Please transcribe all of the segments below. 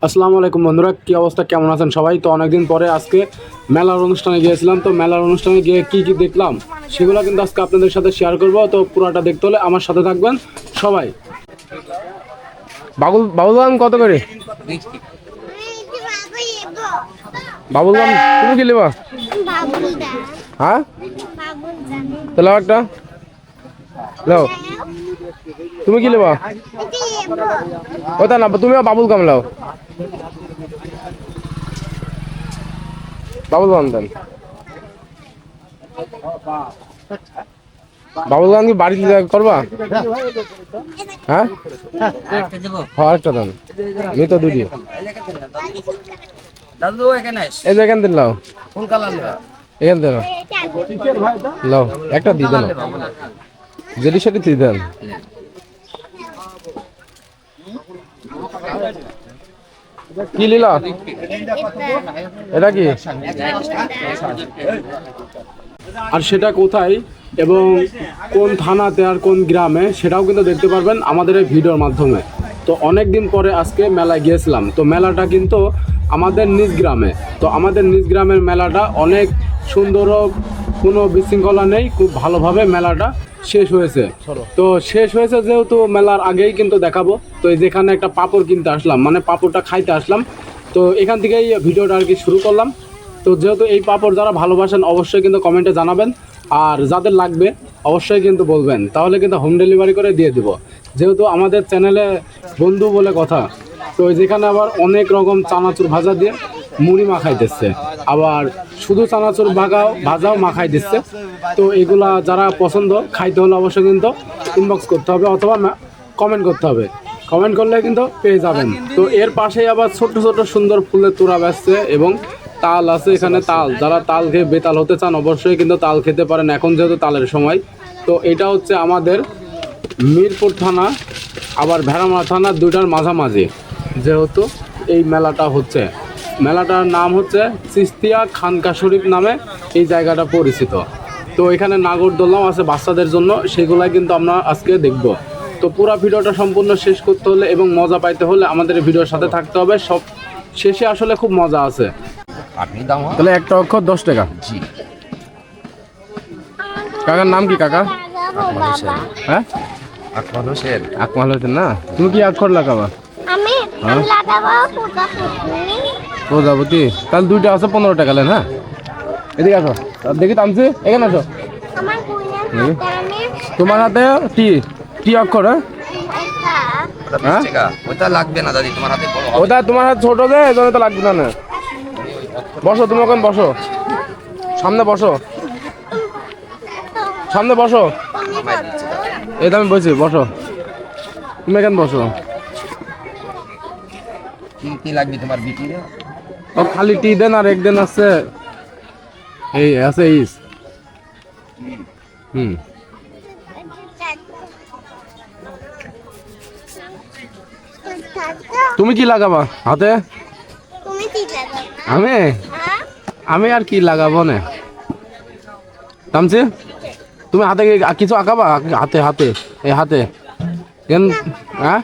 আসসালামু আলাইকুম বন্ধুরা, কি অবস্থা, কেমন আছেন সবাই? তো অনেকদিন পরে আজকে মেলার অনুষ্ঠানে গিয়েছিলাম। তো মেলার অনুষ্ঠানে গিয়ে কি কি দেখলাম সেগুলো কিন্তু আজকে আপনাদের সাথে শেয়ার করব। তো পুরোটা দেখতে হলে আমার সাথে থাকবেন সবাই। বাবুল গান কত করে? বাবুল গান তুমি কি নেবা? হ্যাঁ, তাহলে একটা লাও। তুমি কি নেবা? ওটা না, তুমিও বাবুল গাম লাও। বাবুল গান দেন। বাবুল গান কি বাড়িতে করবা? হ্যাঁ, আরেকটা দেন। নি তো দুটি এই যে এখান দিন লাও, এখান দিন লাও, একটা দিয়ে দেন, যেটি সেটি দিয়ে দেন। কি লিলা? এটা কি? আর সেটা কোথায় এবং কোন থানাতে আর কোন গ্রামে সেটাও কিন্তু দেখতে পারবেন আমাদের এই ভিডিওর মাধ্যমে। তো অনেক দিন পরে আজকে মেলায় গিয়েছিলাম। তো মেলাটা কিন্তু আমাদের নিজ গ্রামে। তো আমাদের নিজ গ্রামের মেলাটা অনেক সুন্দর, কোনো বিশৃঙ্খলা নেই, খুব ভালোভাবে মেলাটা শেষ হয়েছে। তো শেষ হয়েছে যেহেতু মেলার আগেই কিন্তু দেখাবো। তো যেখানে একটা পাঁপড় কিনতে আসলাম, মানে পাঁপড়টা খাইতে আসলাম। তো এখান থেকেই ভিডিওটা আর কি শুরু করলাম। তো যেহেতু এই পাঁপড় যারা ভালোবাসেন অবশ্যই কিন্তু কমেন্টে জানাবেন, আর যাদের লাগবে অবশ্যই কিন্তু বলবেন, তাহলে কিন্তু হোম ডেলিভারি করে দিয়ে দিব। যেহেতু আমাদের চ্যানেলে বন্ধু বলে কথা, তো যেখানে আবার অনেক রকম চানাচুর ভাজা দিয়ে মুড়ি মাখাই দিচ্ছে, আবার শুধু চানাচুর ভাজাও মাখাই দিচ্ছে। তো এগুলা যারা পছন্দ খাইতে হলে অবশ্যই কিন্তু ইনবক্স করতে হবে অথবা কমেন্ট করতে হবে। কমেন্ট করলে কিন্তু পেয়ে যাবেন। তো এর পাশেই আবার ছোট ছোট সুন্দর ফুলের তোড়া বেচছে এবং তাল আছে এখানে। তাল, যারা তাল খেয়ে বেতাল হতে চান অবশ্যই কিন্তু তাল খেতে পারেন এখন যেহেতু তালের সময়। তো এটা হচ্ছে আমাদের মিরপুর থানা আবার ভেড়ামারা থানা, দুইটার মাঝামাঝি যেহেতু এই মেলাটা হচ্ছে। মেলাটার নাম হচ্ছে চিস্তিয়া খানকা শরীফ নামে এই জায়গাটা পরিচিত। তো এখানে নাগরদোলনাও আছে বাচ্চাদের জন্য, সেগুলাই কিন্তু আমরা আজকে দেখব। তো পুরো ভিডিওটা সম্পূর্ণ শেষ করতে হলে এবং মজা পাইতে হলে আমাদের এই ভিডিওর সাথে থাকতে হবে। সব শেষে আসলে খুব মজা আছে। তাহলে একটা অক্ষর 10 টাকা। জি। কাকার নাম কি কাকা? হ্যাঁ, আকমাল হোসেন। আকমাল হোসেন না? তুমি কি অক্ষর লাগাবা? আমি লাগাবো প্রজাপতি। তাহলে দুইটা আছে 15 টাকা লেন। হ্যাঁ, এদিকে আসো, দেখি তামছি, এখানে আসো। তোমার হাতে টি টি অক্ষর? হ্যাঁ, ওটা লাগবে না দাদি, তোমার হাতে বড় ওটা তোমার হাত ছোট যে এই জন্য তো লাগবে না। বসো, তুমি ওখানে বসো, সামনে বসো, সামনে বসো। এই তো আমি বলছি বসো, তুমি এখানে বসো। কি লাগবে তোমার বিটি রে? ও খালি টি দেন, আর একদিন আছে এই আছে ইস। তুমি কি লাগাবা হাতে? আমি আমি আর কি লাগাবো না তামছি। তুমি হাতে কিছু আঁকাবা? হাতে হাতে এই হাতে কেন? হ্যাঁ,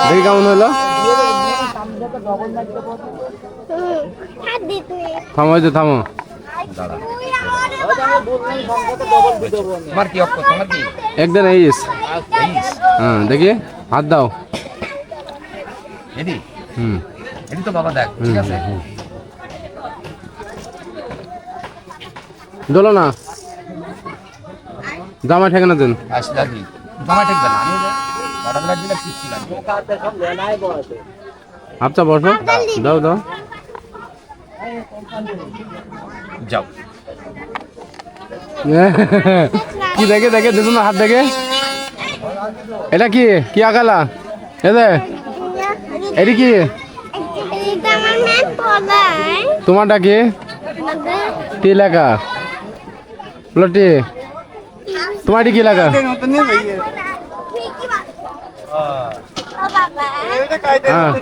দেখি কেমন হলো। থামো, এই যে থামো। তোমার কি অক্ষর? তোমার কি একদিন এইস। হ্যাঁ, দেখি হাত দাও। এডি এডি তো বাবা দেখ, ঠিক আছে। দোলো না, জামা ঠেকানো দেন। আসলে দাদি জামা ঠিক না, আমি অর্ডার করে দিলে ঠিক লাগবে। আচ্ছা বসো, দাও দাও। যাও। কি দেখে দেখে দেখুন হাত দেখে এটা কি কি আঁকালা এদে এটি কি এটা আমার ম্যাম পড়ায় তোমারটা কি টি লেখা বলটি তোমারটি কি লেখা ও বাবা হ্যাঁ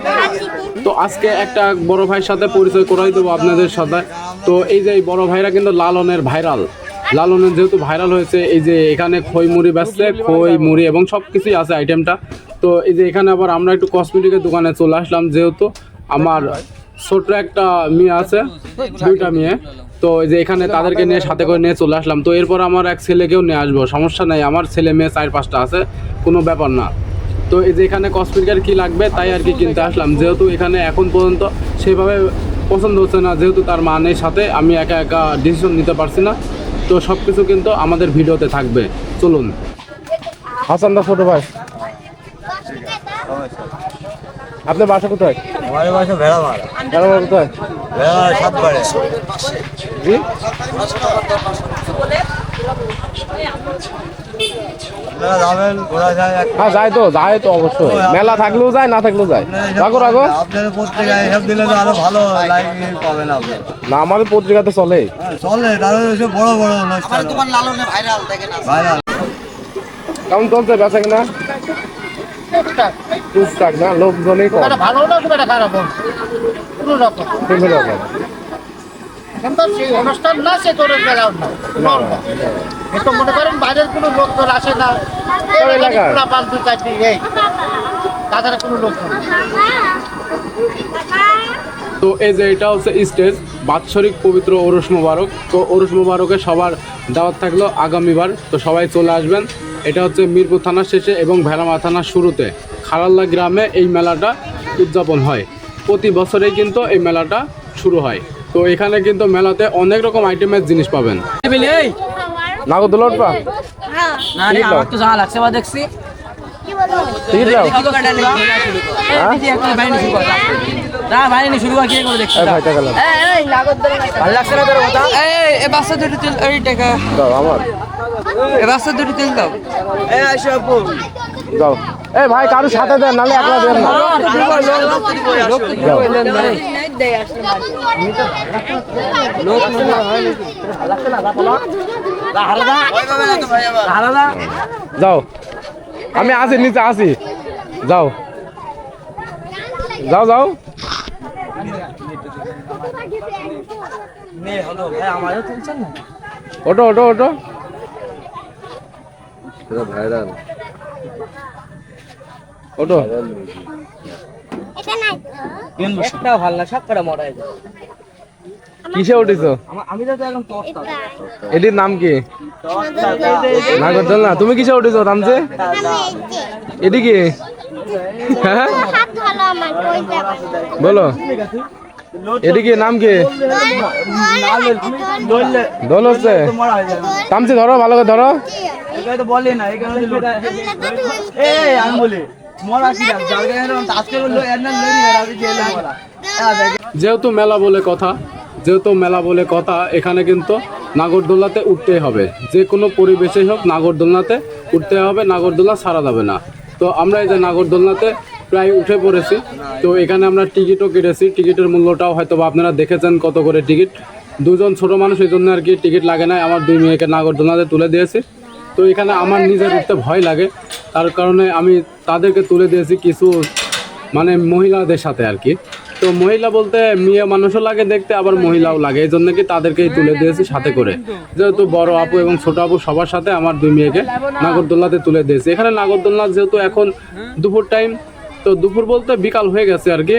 তো আজকে একটা বড় ভাইয়ের সাথে পরিচয় করাই দেবো আপনাদের সাথে। তো এই যে এই বড় ভাইরা কিন্তু লালনের ভাইরাল, লালনের যেহেতু ভাইরাল হয়েছে, এই যে এখানে খই মুড়ি বেচছে, খই মুড়ি এবং সব কিছুই আছে আইটেমটা। তো এই যে এখানে আবার আমরা একটু কসমেটিকের দোকানে চলে আসলাম, যেহেতু আমার ছোট একটা মেয়ে আছে, দুইটা মেয়ে। তো এই যে এখানে তাদেরকে নিয়ে সাথে করে নিয়ে চলে আসলাম। তো এরপর আমার এক ছেলেকেও নিয়ে আসবো, সমস্যা নাই, আমার ছেলে মেয়ে 4-5টা আছে, কোনো ব্যাপার না। তো এই যে এখানে কসমেটিকের কী লাগবে তাই আর কি কিনতে আসলাম, যেহেতু এখানে এখন পর্যন্ত সেভাবে পছন্দ হচ্ছে না, যেহেতু তার মা নেই সাথে, আমি একা একা ডিসিশন নিতে পারছি না। তো সব কিছু কিন্তু আমাদের ভিডিওতে থাকবে, চলুন। হাসান দা ছোটো ভাই, আপনার বাসা কোথায়? আমাদের বাসা ভেড়ামারা, ভেড়ামারা কোথায়? ভেড়ামারা 7 বারে। জি আপনারা যাবেন, ঘোরা যায় হ্যাঁ যায় তো অবশ্যই, মেলা থাকলেও যায় না থাকলেও যায়। রাখো আপনাদের পত্রিকায় এসব দিলে তো আরো ভালো লাইক পাবেন আপনি। না, আমাদের পত্রিকাতে চলে চলে, কারণ এসব বড় বড় অনুষ্ঠান ভাইরাল। কেমন চলছে বেচা কিনা? টুকটাক না, লোকজনই কম। ভালো না খুব একটা খারাপ কোনো রকম বিভিন্ন রকম। কিন্তু সেই অনুষ্ঠান না, সে তোর বেলাও না একটু মনে করেন বাইরের কোনো লোক তোর আসে না, পাঁচ দু চারটি এই তাছাড়া কোনো লোক নেই। তো এই যে এটা হচ্ছে স্টেজ, বাৎসরিক পবিত্র ওরস মোবারক। তো ওরস মোবারকে সবার দাওয়াত থাকলো আগামীবার, তো সবাই চলে আসবেন। এটা হচ্ছে মিরপুর থানার শেষে এবং ভেড়ামারা থানার শুরুতে খারাল্লা গ্রামে এই মেলাটা উদযাপন হয়। প্রতি বছরেই কিন্তু এই মেলাটা শুরু হয়। তো এখানে কিন্তু মেলাতে অনেক রকম আইটেমের জিনিস পাবেন। নাগরদোলা উঠবা? দেখছি টিকিট দাও। শুরু কি করে দেখছি ভাই টাকা লাও। ভালো লাগছে না তোর কথা? এই বাচ্চা দুটো তেল, এই টাকা দাও আমার এই বাচ্চা দুটো তেল দাও। এই আইসো আপু দাও। এই ভাই কারো সাথে দেন, নালে একলা দেন না। যাও, আমি আসি, নিচে আসি, যাও যাও যাও। ওটো ওটো ওটো ভাইরাল ওটো। এটা নাই একটা ভালো না, সব কটা মরা যায়। কিসে উঠেছো? আমি তো এখন পস্তা এটির নাম কি? নাগরদোলনা। তুমি কিসে উঠেছো তামছে? এটি কি? হ্যাঁ হাত ভালো আমার কই যাবে বলো, এটি কি নাম কি? দোল হচ্ছে তামছে, ধরো ভালো করে ধরো। তো বলে না এই আমি বলি মরা কি আজকে বললো যেহেতু মেলা বলে কথা, এখানে কিন্তু নাগরদোলনাতে উঠতেই হবে, যে কোনো পরিবেশে হোক নাগরদোলনাতে উঠতে হবে, নাগরদোলনা ছাড়া যাবে না। তো আমরা এই যে নাগরদোলনাতে প্রায় উঠে পড়েছি। তো এখানে আমরা টিকিটও কেটেছি, টিকিটের মূল্যটাও হয়তো বা আপনারা দেখেছেন কত করে টিকিট। দুজন ছোট মানুষ, এই জন্য আর কি টিকিট লাগে না। আমার 2 মেয়েকে নাগরদোলনাতে তুলে দিয়েছি। তো এখানে আমার নিজের উঠতে ভয় লাগে, তার কারণে আমি তাদেরকে তুলে দিয়েছি কিছু মানে মহিলাদের সাথে আর কি। তো মহিলা বলতে মেয়ে মানুষও লাগে দেখতে, আবার মহিলাও লাগে, এই জন্য কি তাদেরকেই তুলে দিয়েছি সাথে করে। যেহেতু বড় আপু এবং ছোট আপু সবার সাথে আমার 2 মেয়েকে নাগরদোলনাতে তুলে দিয়েছি। এখানে নাগরদোলনা যেহেতু এখন দুপুর টাইম, তো দুপুর বলতে বিকাল হয়ে গেছে আর কি,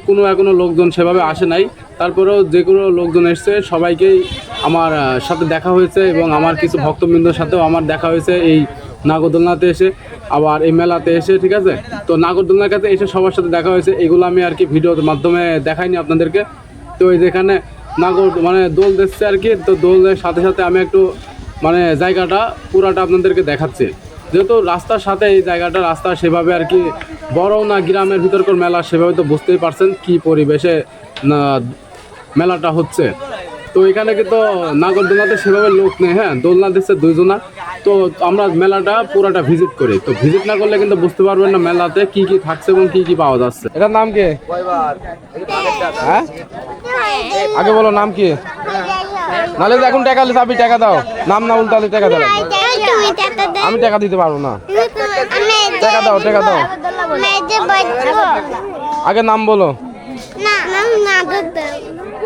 কোনো এখনো লোকজন সেভাবে আসে নাই। তারপরেও যেগুলো লোকজন এসছে সবাইকেই আমার সাথে দেখা হয়েছে, এবং আমার কিছু ভক্তবৃন্দর সাথেও আমার দেখা হয়েছে এই নাগরদোলনাতে এসে, আবার এই মেলাতে এসে, ঠিক আছে। তো নাগরদোলনার কাছে এসে সবার সাথে দেখা হয়েছে, এগুলো আমি আর কি ভিডিওর মাধ্যমে দেখাইনি আপনাদেরকে। তো এই যেখানে মানে দোল দিচ্ছে আর কি, তো দোলের সাথে সাথে আমি একটু মানে জায়গাটা পুরাটা আপনাদেরকে দেখাচ্ছি। যেহেতু রাস্তার সাথে এই জায়গাটা, রাস্তা সেভাবে আর কি বড় না, গ্রামের ভিতরকার মেলা, সেভাবে তো বুঝতেই পারছেন কি পরিবেশে মেলাটা হচ্ছে। তো এখানে কিন্তু নাগরদোলনাতে সেভাবে লোক নেই, হ্যাঁ দোলনা দিচ্ছে 2 জনা। তো আমরা মেলাটা পুরাটা ভিজিট করি, তো ভিজিট না করলে কিন্তু বুঝতে পারবেন না মেলাতে কি কি থাকছে এবং কি কি পাওয়া যাচ্ছে। এটার নাম কি? হ্যাঁ আগে বলো নাম কি? নাহলে তো এখন টাকা চাবি, টাকা দাও, নাম না উল্টালে টাকা দাও। আমি টাকা দিতে পারবো না, টাকা দাও, টাকা দাও। আগে নাম বলো,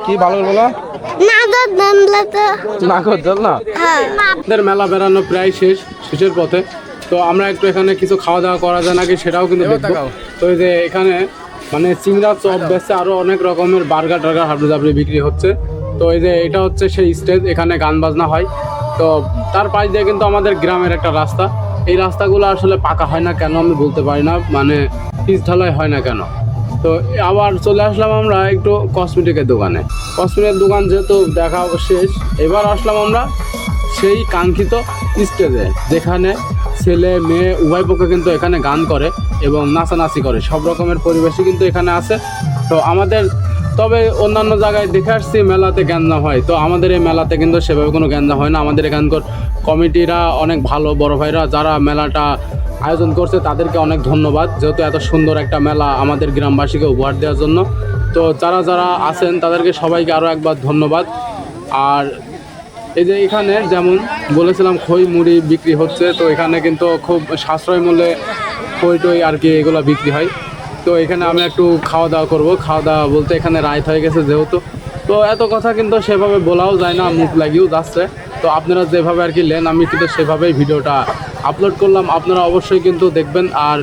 কি ভালো করে বলো। নাগরদোলনা। আমাদের মেলা বেড়ানো প্রায় শেষের পথে। তো আমরা একটু এখানে কিছু খাওয়া দাওয়া করা যায় নাকি সেটাও কিন্তু দেখবো। তো এই যে এখানে মানে চিংড়া চপ বেচছে, আরো অনেক রকমের বার্গার টার্গার হাবড়ি জাবড়ি বিক্রি হচ্ছে। তো এই যে এটা হচ্ছে সেই স্টেজ, এখানে গান বাজনা হয়। তো তার পাশ দিয়ে কিন্তু আমাদের গ্রামের একটা রাস্তা, এই রাস্তাগুলো আসলে পাকা হয় না কেন আমি বলতে পারি না, মানে পিচ ঢালাই হয় না কেন। তো আবার চলে আসলাম আমরা একটু কসমেটিকের দোকানে। কসমেটিকের দোকান যেহেতু দেখা শেষ, এবার আসলাম আমরা সেই কাঙ্ক্ষিত স্টেজে, যেখানে ছেলে মেয়ে উভয় পক্ষ কিন্তু এখানে গান করে এবং নাচানাচি করে, সব রকমের পরিবেশই কিন্তু এখানে আছে। তো আমাদের তবে অন্যান্য জায়গায় দেখে আসছি মেলাতে গ্যাঞ্জাম হয়, তো আমাদের এই মেলাতে কিন্তু সেভাবে কোনো গ্যাঞ্জাম হয় না। আমাদের এখানকার কমিটিরা অনেক ভালো, বড় ভাইরা যারা মেলাটা আয়োজন করছে তাদেরকে অনেক ধন্যবাদ, যেহেতু এত সুন্দর একটা মেলা আমাদের গ্রামবাসীকে উপহার দেওয়ার জন্য। তো যারা যারা আছেন তাদেরকে সবাইকে আরও একবার ধন্যবাদ। আর এই যে এখানে যেমন বলেছিলাম খই মুড়ি বিক্রি হচ্ছে, তো এখানে কিন্তু খুব সাশ্রয় মূল্যে খই টই আর কি এগুলো বিক্রি হয়। তো এখানে আমি একটু খাওয়া দাওয়া করবো, খাওয়া দাওয়া বলতে এখানে রাত হয়ে গেছে যেহেতু, তো এত কথা কিন্তু সেভাবে বলাও যায় না, মুখ লাগিয়েও যাচ্ছে। তো আপনারা যেভাবে আর কি নেন আমি কিন্তু সেভাবেই ভিডিওটা আপলোড করলাম, আপনারা অবশ্যই কিন্তু দেখবেন। আর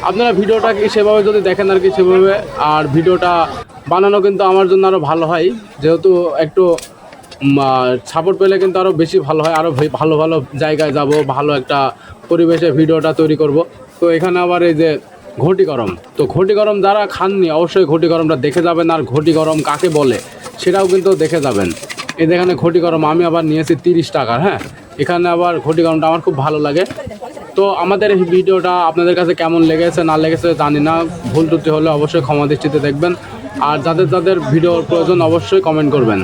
আপনারা ভিডিওটা কি সেভাবে যদি দেখেন আর কি সেভাবে, আর ভিডিওটা বানানো কিন্তু আমার জন্য আরও ভালো হয়, যেহেতু একটু সাপোর্ট পেলে কিন্তু আরও বেশি ভালো হয়, আরও ভালো ভালো জায়গায় যাব, ভালো একটা পরিবেশে ভিডিওটা তৈরি করব। তো এখানে আবার এই যে ঘটি গরম, তো ঘটি গরম যারা খাননি অবশ্যই ঘটি গরমটা দেখে যাবেন, আর ঘটি গরম কাকে বলে সেটাও কিন্তু দেখে যাবেন। এই যেখানে ঘটি গরম আমি আবার নিয়েছি 30 টাকার, হ্যাঁ এখানে আবার ঘটি গরমটা আমার খুব ভালো লাগে। তো আমাদের এই ভিডিওটা আপনাদের কাছে কেমন লেগেছে না লেগেছে জানি না, ভুল ত্রুটি হলে অবশ্যই ক্ষমা দৃষ্টিতে দেখবেন। আর যাদের যাদের ভিডিওর প্রয়োজন অবশ্যই কমেন্ট করবেন।